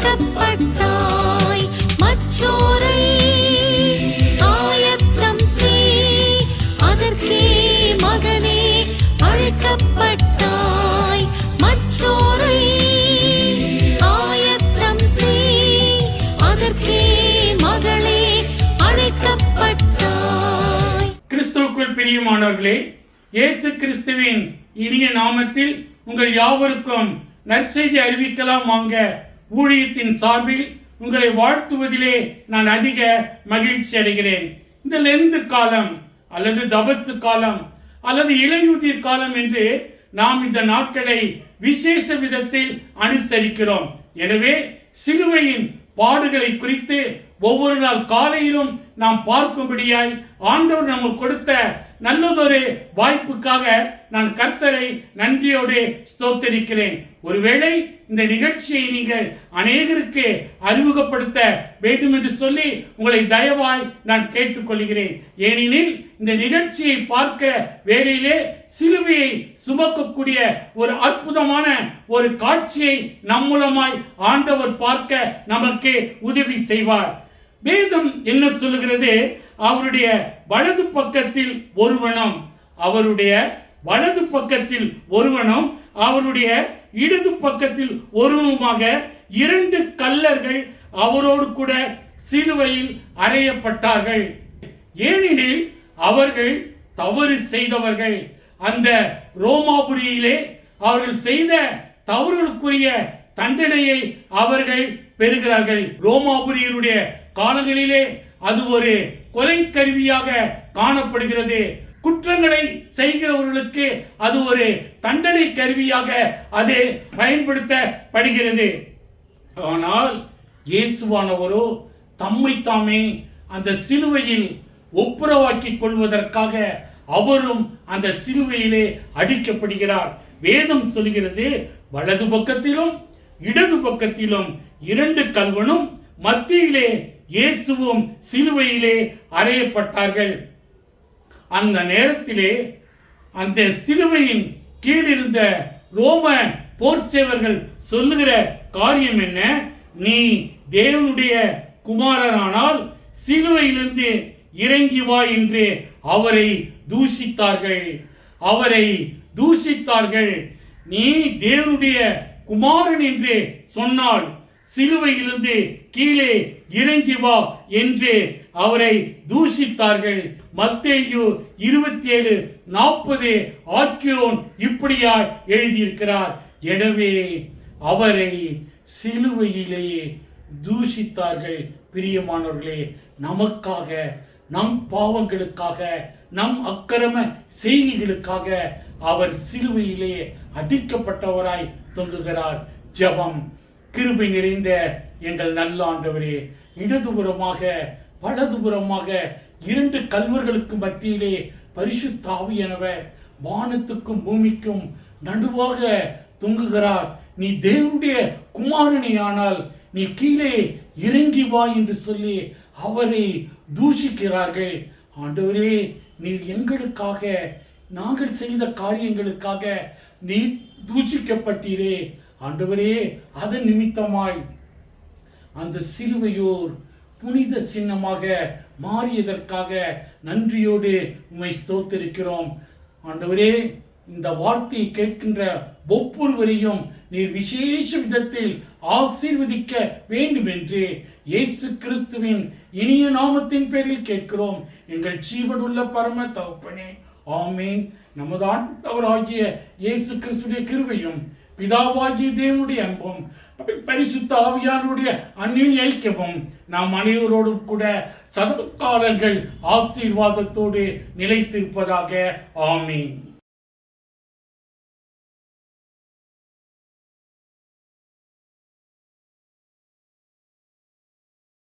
அழைக்கப்பட்டாய். மற்றோரை ஆயத்தம் செய், அதற்கே மகனே அழைக்கப்பட்டாய். மற்றோரை ஆயத்தம் செய், அதற்கே மகளே அழைக்கப்பட்டாய். கிறிஸ்துவுக்குள் பிரியமானவர்களே, இயேசு கிறிஸ்துவின் இனிய நாமத்தில் உங்கள் யாவருக்கும் நற்செய்தி அறிவிக்கலாம் வாங்க ஊழியத்தின் சார்பில் உங்களை வாழ்த்துவதிலே நான் அதிக மகிழ்ச்சி அடைகிறேன். இந்த லெந்து காலம் அல்லது தபசு காலம் அல்லது இலையுதிர் காலம் என்று நாம் இந்த நாட்களை விசேஷ விதத்தில் அனுசரிக்கிறோம். எனவே சிலுவையின் பாடுகளை குறித்து ஒவ்வொரு நாள் காலையிலும் நாம் பார்க்கும்படியாய் ஆண்டவர் நமக்கு கொடுத்த நல்லதொரு வாய்ப்புக்காக நான் கர்த்தரை நன்றியோடு ஸ்தோத்தரிக்கிறேன். ஒருவேளை இந்த நிகழ்ச்சியை நீங்கள் அநேகருக்கு அறிமுகப்படுத்த வேண்டும் என்று சொல்லி உங்களை தயவாய் நான் கேட்டுக்கொள்கிறேன். ஏனெனில் இந்த நிகழ்ச்சியை பார்க்க வேளையிலே சிலுவையை சுமக்கக்கூடிய ஒரு அற்புதமான ஒரு காட்சியை நம் மூலமாய் ஆண்டவர் பார்க்க நமக்கு உதவி செய்வார். வேதம் என்ன சொல்லுகிறது? அவருடைய வலது பக்கத்தில் ஒருவனும், அவருடைய வலது பக்கத்தில் ஒருவனும், அவருடைய இடது பக்கத்தில் ஒருவனுமாக 2 கள்ளர்கள் அவரோடு கூட சிலுவையில் அறையப்பட்டார்கள். ஏனெனில் அவர்கள் தவறு செய்தவர்கள். அந்த ரோமாபுரியிலே அவர்கள் செய்த தவறுகளுக்குரிய தண்டனையை அவர்கள் பெறுகிறார்கள். ரோமாபுரியருடைய காலங்களிலே அது ஒரு கொலை கருவியாக காணப்படுகிறது. குற்றங்களை செய்கிறவர்களுக்கு அது ஒரு தண்டனை கருவியாக அது பயன்படுத்தப்படுகிறது. ஆனால் இயேசுவானவரோ தம்மை தாமே அந்த சிலுவையில் ஒப்புரவாக்கிக் கொள்வதற்காக அவரும் அந்த சிலுவையிலே அடிக்கப்படுகிறார். வேதம் சொல்கிறது, வலது பக்கத்திலும் இடது பக்கத்திலும் 2 கள்வனும், மத்தியிலே இயேசுவும் சிலுவையிலே அறையப்பட்டார்கள். அந்த நேரத்திலே அந்த சிலுவையின் கீழிருந்த ரோம போர்ச்சேவர்கள் சொல்லுகிற காரியம் என்ன? நீ தேவனுடைய குமாரனானால் சிலுவையிலிருந்து இறங்கி வா என்று அவரை தூஷித்தார்கள். அவரை தூஷித்தார்கள். நீ தேவனுடைய குமாரன் என்று சொன்னால் சிலுவையிலிருந்து கீழே இறங்கி வா என்று அவரை தூஷித்தார்கள். மத்தேயு 27:40 ஆக்கியோன் இப்படியாய் எழுதியிருக்கிறார். எனவே அவரை சிலுவையிலே தூஷித்தார்கள். பிரியமானவர்களே, நமக்காக, நம் பாவங்களுக்காக, நம் அக்கிரம செய்கைகளுக்காக அவர் சிலுவையிலே அடிக்கப்பட்டவராய் தொங்குகிறார். ஜெபம். கிருபை நிறைந்த எங்கள் நல்ல ஆண்டவரே, இடதுபுறமாக வலதுபுறமாக 2 கல்வர்களுக்கு மத்தியிலே பரிசுத்த ஆவியானவர் வானத்துக்கும் பூமிக்கும் நடுவாக தொங்குகிறார். நீ தேவனுடைய குமாரனே ஆனால் நீ கீழே இறங்கி வா என்று சொல்லி அவரை தூஷிக்கிறார்கள். ஆண்டவரே, நீர் எங்களுக்காக, நாங்கள் செய்த காரியங்களுக்காக நீ தூஷிக்கப்பட்டீரே. ஆண்டவரே, அதன் நிமித்தமாய் அந்த சிலுவையோர் புனித சின்னமாக மாறியதற்காக நன்றியோடு உம்மை ஸ்தோத்திரிக்கிறோம். ஆண்டவரே, இந்த வார்த்தையை கேட்கின்ற ஒவ்வொருவரையும் நீர் விசேஷ விதத்தில் ஆசீர்வதிக்க வேண்டும் என்று இயேசு கிறிஸ்துவின் இனிய நாமத்தின் பேரில் கேட்கிறோம் எங்கள் ஜீவனுள்ள பரம தகப்பனே, ஆமேன். நமது ஆண்டவராகிய இயேசு கிறிஸ்துவின் கிருபையும் பிதாவாகிய தேவனுடைய அன்பும் பரிசுத்த ஆவியானுடைய அந்நிய ஐக்கியமும் நாம் அனைவரோடும் கூட சதகாலங்கள் ஆசீர்வாதத்தோடு நிலைத்திருப்பதாக. ஆமீன்.